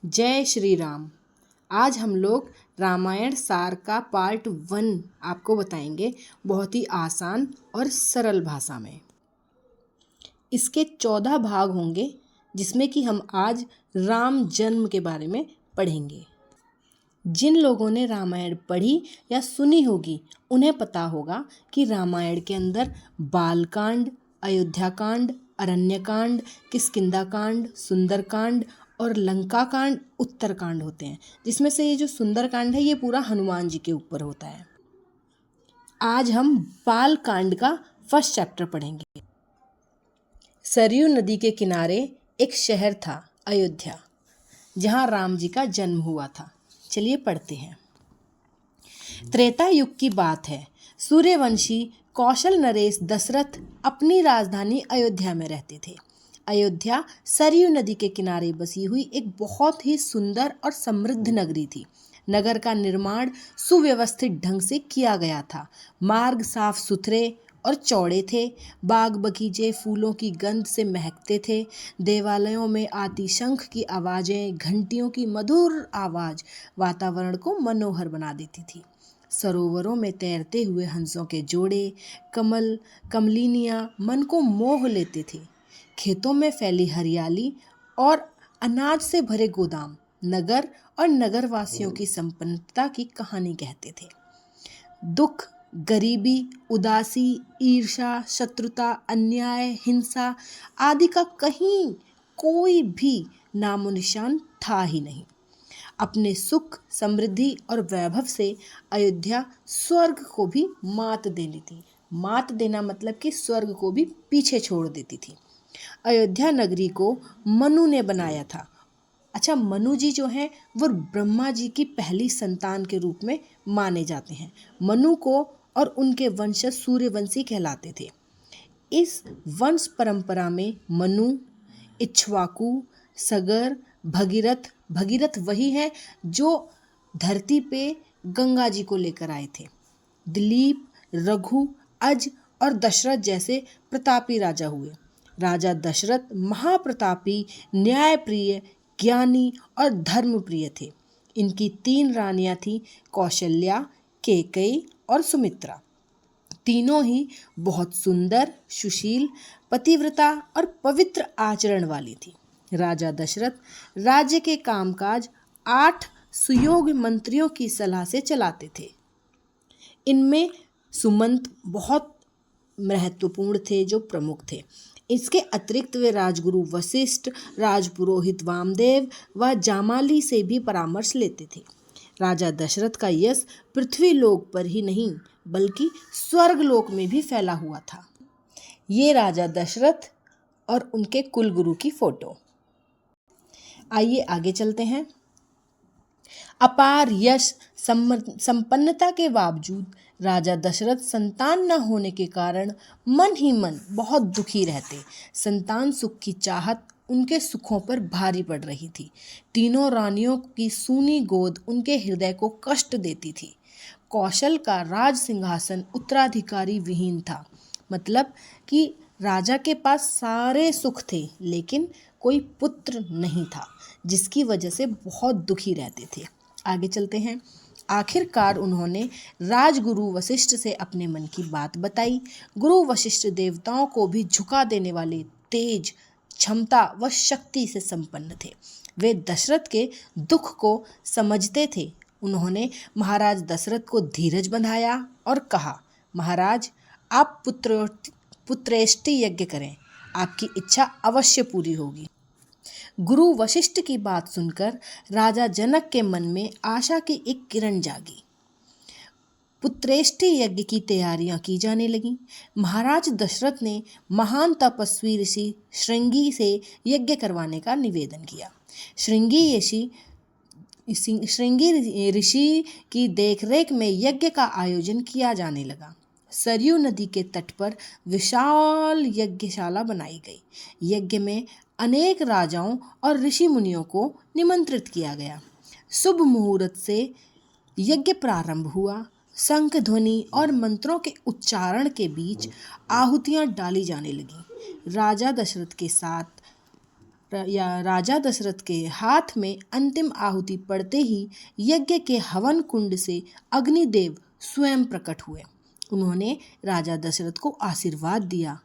जय श्री राम। आज हम लोग रामायण सार का पार्ट 1 आपको बताएंगे, बहुत ही आसान और सरल भाषा में। इसके 14 भाग होंगे, जिसमें कि हम आज राम जन्म के बारे में पढ़ेंगे। जिन लोगों ने रामायण पढ़ी या सुनी होगी उन्हें पता होगा कि रामायण के अंदर बालकांड, अयोध्याकांड, अरण्यकांड, किष्किंधाकांड, सुंदरकांड और लंकाकांड, उत्तरकांड होते हैं। जिसमें से ये जो सुंदरकांड है ये पूरा हनुमान जी के ऊपर होता है। आज हम बालकांड का फर्स्ट चैप्टर पढ़ेंगे। सरयू नदी के किनारे एक शहर था, अयोध्या, जहाँ राम जी का जन्म हुआ था। चलिए पढ़ते हैं। त्रेता युग की बात है। सूर्यवंशी कौशल नरेश दशरथ अपनी राजधानी अयोध्या में रहते थे। अयोध्या सरयू नदी के किनारे बसी हुई एक बहुत ही सुंदर और समृद्ध नगरी थी। नगर का निर्माण सुव्यवस्थित ढंग से किया गया था। मार्ग साफ सुथरे और चौड़े थे। बाग बगीचे फूलों की गंध से महकते थे। देवालयों में आती शंख की आवाज़ें, घंटियों की मधुर आवाज़ वातावरण को मनोहर बना देती थी। सरोवरों में तैरते हुए हंसों के जोड़े, कमल कमलिनियाँ मन को मोह लेते थे। खेतों में फैली हरियाली और अनाज से भरे गोदाम नगर और नगरवासियों की संपन्नता की कहानी कहते थे। दुख, गरीबी, उदासी, ईर्ष्या, शत्रुता, अन्याय, हिंसा आदि का कहीं कोई भी नामो निशान था ही नहीं। अपने सुख, समृद्धि और वैभव से अयोध्या स्वर्ग को भी मात देती थी। मात देना मतलब कि स्वर्ग को भी पीछे छोड़ देती थी। अयोध्या नगरी को मनु ने बनाया था। अच्छा, मनु जी जो हैं वो ब्रह्मा जी की पहली संतान के रूप में माने जाते हैं। मनु को और उनके वंशज सूर्यवंशी कहलाते थे। इस वंश परंपरा में मनु, इक्ष्वाकु, सगर, भगीरथ, भगीरथ वही है जो धरती पे गंगा जी को लेकर आए थे। दिलीप, रघु, अज और दशरथ जैसे प्रतापी राजा हुए। राजा दशरथ महाप्रतापी, न्यायप्रिय, ज्ञानी और धर्मप्रिय थे। इनकी 3 रानियां थीं, कौशल्या, कैकेयी और सुमित्रा। तीनों ही बहुत सुंदर, सुशील, पतिव्रता और पवित्र आचरण वाली थी। राजा दशरथ राज्य के कामकाज 8 सुयोग्य मंत्रियों की सलाह से चलाते थे। इनमें सुमंत बहुत महत्वपूर्ण थे, जो प्रमुख थे। इसके अतिरिक्त वे राजगुरु वशिष्ठ, राजपुरोहित वामदेव व जामाली से भी परामर्श लेते थे। राजा दशरथ का यश पृथ्वी लोक पर ही नहीं बल्कि स्वर्ग लोक में भी फैला हुआ था। ये राजा दशरथ और उनके कुलगुरु की फोटो। आइए आगे चलते हैं। अपार यश संपन्नता के बावजूद राजा दशरथ संतान न होने के कारण मन ही मन बहुत दुखी रहते। संतान सुख की चाहत उनके सुखों पर भारी पड़ रही थी। तीनों रानियों की सूनी गोद उनके हृदय को कष्ट देती थी। कौशल का राज सिंहासन उत्तराधिकारी विहीन था, मतलब कि राजा के पास सारे सुख थे लेकिन कोई पुत्र नहीं था, जिसकी वजह से बहुत दुखी रहते थे। आगे चलते हैं। आखिरकार उन्होंने राजगुरु वशिष्ठ से अपने मन की बात बताई। गुरु वशिष्ठ देवताओं को भी झुका देने वाले तेज, क्षमता व शक्ति से संपन्न थे। वे दशरथ के दुख को समझते थे। उन्होंने महाराज दशरथ को धीरज बंधाया और कहा, महाराज, आप पुत्रेष्टि यज्ञ करें, आपकी इच्छा अवश्य पूरी होगी। गुरु वशिष्ठ की बात सुनकर राजा जनक के मन में आशा की एक किरण जागी। पुत्रेष्टि यज्ञ की तैयारियां की जाने लगीं। महाराज दशरथ ने महान तपस्वी ऋषि श्रृंगी से यज्ञ करवाने का निवेदन किया। श्रृंगी ऋषि की देखरेख में यज्ञ का आयोजन किया जाने लगा। सरयू नदी के तट पर विशाल यज्ञशाला बनाई गई। यज्ञ में अनेक राजाओं और ऋषि मुनियों को निमंत्रित किया गया। शुभ मुहूर्त से यज्ञ प्रारंभ हुआ। शंख ध्वनि और मंत्रों के उच्चारण के बीच आहुतियां डाली जाने लगीं। राजा दशरथ के साथ या राजा दशरथ के हाथ में अंतिम आहुति पड़ते ही यज्ञ के हवन कुंड से अग्निदेव स्वयं प्रकट हुए। उन्होंने राजा दशरथ को आशीर्वाद दिया,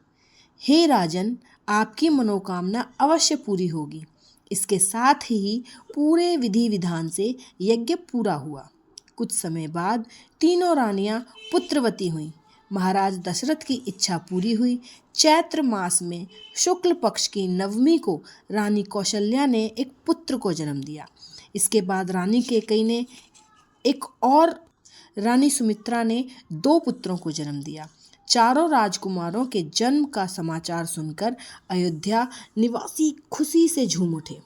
हे राजन, आपकी मनोकामना अवश्य पूरी होगी। इसके साथ ही पूरे विधि विधान से यज्ञ पूरा हुआ। कुछ समय बाद तीनों रानियां पुत्रवती हुईं। महाराज दशरथ की इच्छा पूरी हुई। चैत्र मास में शुक्ल पक्ष की नवमी को रानी कौशल्या ने एक पुत्र को जन्म दिया। इसके बाद रानी कैकेयी ने एक और रानी सुमित्रा ने 2 पुत्रों को जन्म दिया। चारों राजकुमारों के जन्म का समाचार सुनकर अयोध्या निवासी खुशी से झूम उठे।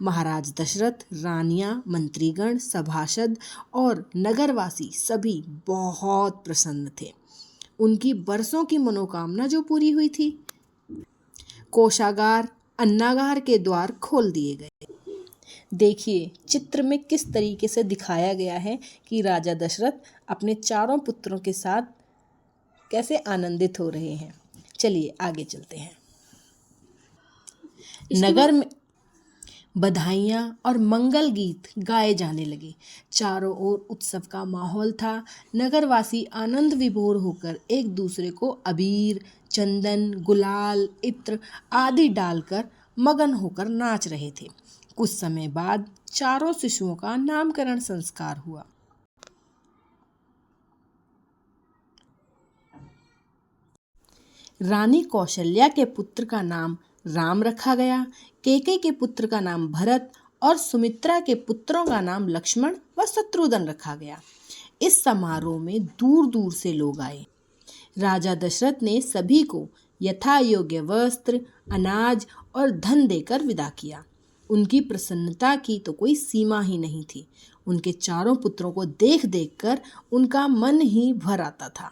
महाराज दशरथ, रानियां, मंत्रीगण, सभासद और नगरवासी सभी बहुत प्रसन्न थे। उनकी बरसों की मनोकामना जो पूरी हुई थी। कोषागार, अन्नागार के द्वार खोल दिए गए। देखिए चित्र में किस तरीके से दिखाया गया है कि राजा दशरथ अपने चारों पुत्रों के साथ कैसे आनंदित हो रहे हैं। चलिए आगे चलते हैं। नगर में बधाइयाँ और मंगल गीत गाए जाने लगे। चारों ओर उत्सव का माहौल था। नगरवासी आनंद विभोर होकर एक दूसरे को अबीर, चंदन, गुलाल, इत्र आदि डालकर मगन होकर नाच रहे थे। कुछ समय बाद चारों शिशुओं का नामकरण संस्कार हुआ। रानी कौशल्या के पुत्र का नाम राम रखा गया। कैकेयी के पुत्र का नाम भरत और सुमित्रा के पुत्रों का नाम लक्ष्मण व शत्रुघ्न रखा गया। इस समारोह में दूर दूर से लोग आए। राजा दशरथ ने सभी को यथा योग्य वस्त्र, अनाज और धन देकर विदा किया। उनकी प्रसन्नता की तो कोई सीमा ही नहीं थी। उनके चारों पुत्रों को देख देखकर उनका मन ही भर आता था।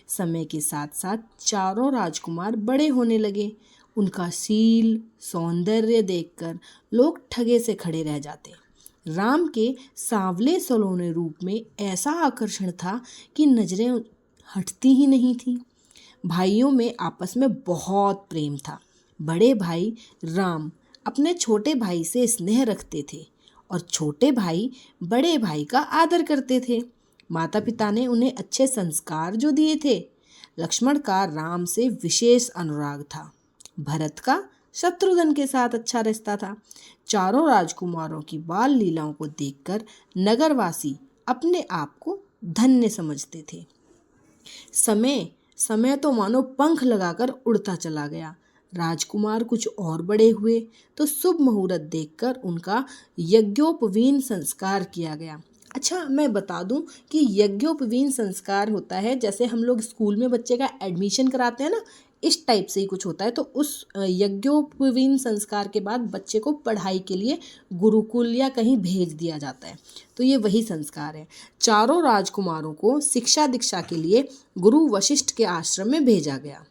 समय के साथ साथ चारों राजकुमार बड़े होने लगे। उनका शील, सौंदर्य देखकर लोग ठगे से खड़े रह जाते। राम के सांवले सलोने रूप में ऐसा आकर्षण था कि नजरें हटती ही नहीं थीं। भाइयों में आपस में बहुत प्रेम था। बड़े भाई राम अपने छोटे भाई से स्नेह रखते थे और छोटे भाई बड़े भाई का आदर करते थे। माता पिता ने उन्हें अच्छे संस्कार जो दिए थे। लक्ष्मण का राम से विशेष अनुराग था। भरत का शत्रुघ्न के साथ अच्छा रिश्ता था। चारों राजकुमारों की बाल लीलाओं को देखकर नगरवासी अपने आप को धन्य समझते थे। समय तो मानो पंख लगाकर उड़ता चला गया। राजकुमार कुछ और बड़े हुए तो शुभ मुहूर्त देखकर उनका यज्ञोपवीन संस्कार किया गया। अच्छा, मैं बता दूं कि यज्ञोपवीन संस्कार होता है जैसे हम लोग स्कूल में बच्चे का एडमिशन कराते हैं ना, इस टाइप से ही कुछ होता है। तो उस यज्ञोपवीन संस्कार के बाद बच्चे को पढ़ाई के लिए गुरुकुल या कहीं भेज दिया जाता है। तो ये वही संस्कार है। चारों राजकुमारों को शिक्षा दीक्षा के लिए गुरु वशिष्ठ के आश्रम में भेजा गया।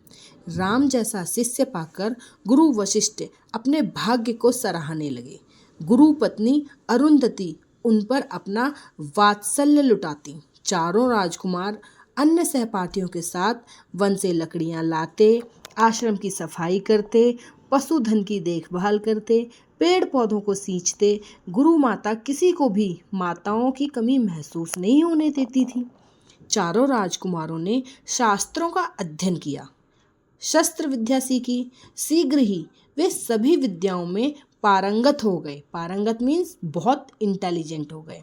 राम जैसा शिष्य पाकर गुरु वशिष्ठ अपने भाग्य को सराहने लगे। गुरु पत्नी अरुंधति उन पर अपना वात्सल्य लुटाती। चारों राजकुमार अन्य सहपाठियों के साथ वन से लकड़ियां लाते, आश्रम की सफाई करते, पशुधन की देखभाल करते, पेड़ पौधों को सींचते। गुरु माता किसी को भी माताओं की कमी महसूस नहीं होने देती थी। चारों राजकुमारों ने शास्त्रों का अध्ययन किया, शस्त्र विद्या सीखी। शीघ्र ही वे सभी विद्याओं में पारंगत हो गए। पारंगत मीन्स बहुत इंटेलिजेंट हो गए।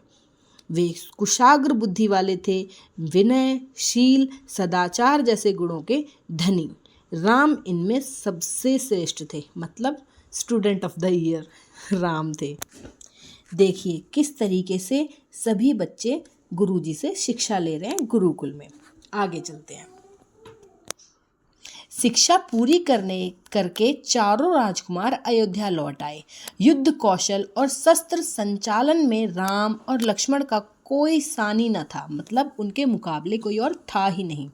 वे कुशाग्र बुद्धि वाले थे। विनय, शील, सदाचार जैसे गुणों के धनी। राम इनमें सबसे श्रेष्ठ थे, मतलब student of the year Ram थे। देखिए किस तरीके से सभी बच्चे गुरुजी से शिक्षा ले रहे हैं गुरुकुल में। आगे चलते हैं। शिक्षा पूरी करके चारों राजकुमार अयोध्या लौट आए। युद्ध कौशल और शस्त्र संचालन में राम और लक्ष्मण का कोई सानी न था, मतलब उनके मुकाबले कोई और था ही नहीं।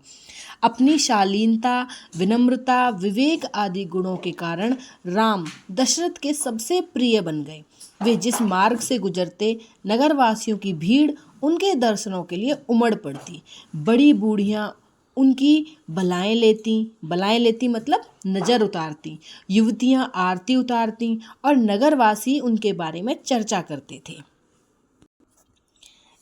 अपनी शालीनता, विनम्रता, विवेक आदि गुणों के कारण राम दशरथ के सबसे प्रिय बन गए। वे जिस मार्ग से गुजरते, नगरवासियों की भीड़ उनके दर्शनों के लिए उमड़ पड़ती। बड़ी बूढ़ियाँ उनकी बलाएं लेती मतलब नज़र उतारती। युवतियाँ आरती उतारती और नगरवासी उनके बारे में चर्चा करते थे।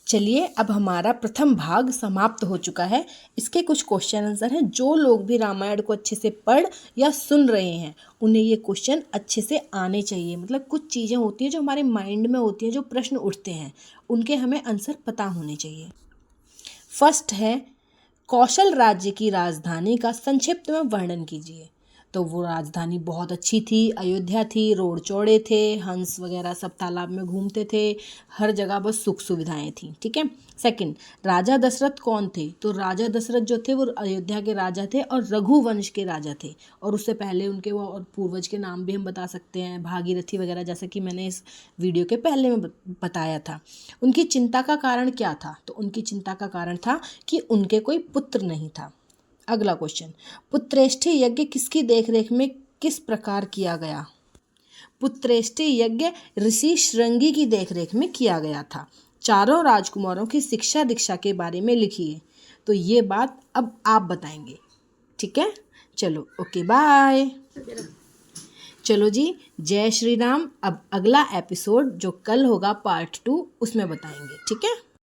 चलिए, अब हमारा प्रथम भाग समाप्त हो चुका है। इसके कुछ क्वेश्चन आंसर हैं। जो लोग भी रामायण को अच्छे से पढ़ या सुन रहे हैं उन्हें ये क्वेश्चन अच्छे से आने चाहिए। मतलब कुछ चीज़ें होती हैं जो हमारे माइंड में होती हैं, जो प्रश्न उठते हैं उनके हमें आंसर पता होने चाहिए। फर्स्ट है, कौशल राज्य की राजधानी का संक्षिप्त में वर्णन कीजिए। तो वो राजधानी बहुत अच्छी थी, अयोध्या थी, रोड चौड़े थे, हंस वगैरह सब तालाब में घूमते थे, हर जगह बस सुख सुविधाएं थी। ठीक है। सेकंड, राजा दशरथ कौन थे? तो राजा दशरथ जो थे वो अयोध्या के राजा थे और रघुवंश के राजा थे। और उससे पहले उनके वो और पूर्वज के नाम भी हम बता सकते हैं, भागीरथी वगैरह, जैसा कि मैंने इस वीडियो के पहले में बताया था। उनकी चिंता का कारण क्या था? तो उनकी चिंता का कारण था कि उनके कोई पुत्र नहीं था। अगला क्वेश्चन, पुत्रेष्ठी यज्ञ किसकी देखरेख में किस प्रकार किया गया? पुत्रेष्ठी यज्ञ ऋषि श्रृंगी की देखरेख में किया गया था। चारों राजकुमारों की शिक्षा दीक्षा के बारे में लिखिए। तो ये बात अब आप बताएंगे। ठीक है, चलो ओके बाय। चलो जी, जय श्री राम। अब अगला एपिसोड जो कल होगा पार्ट 2 उसमें बताएंगे। ठीक है।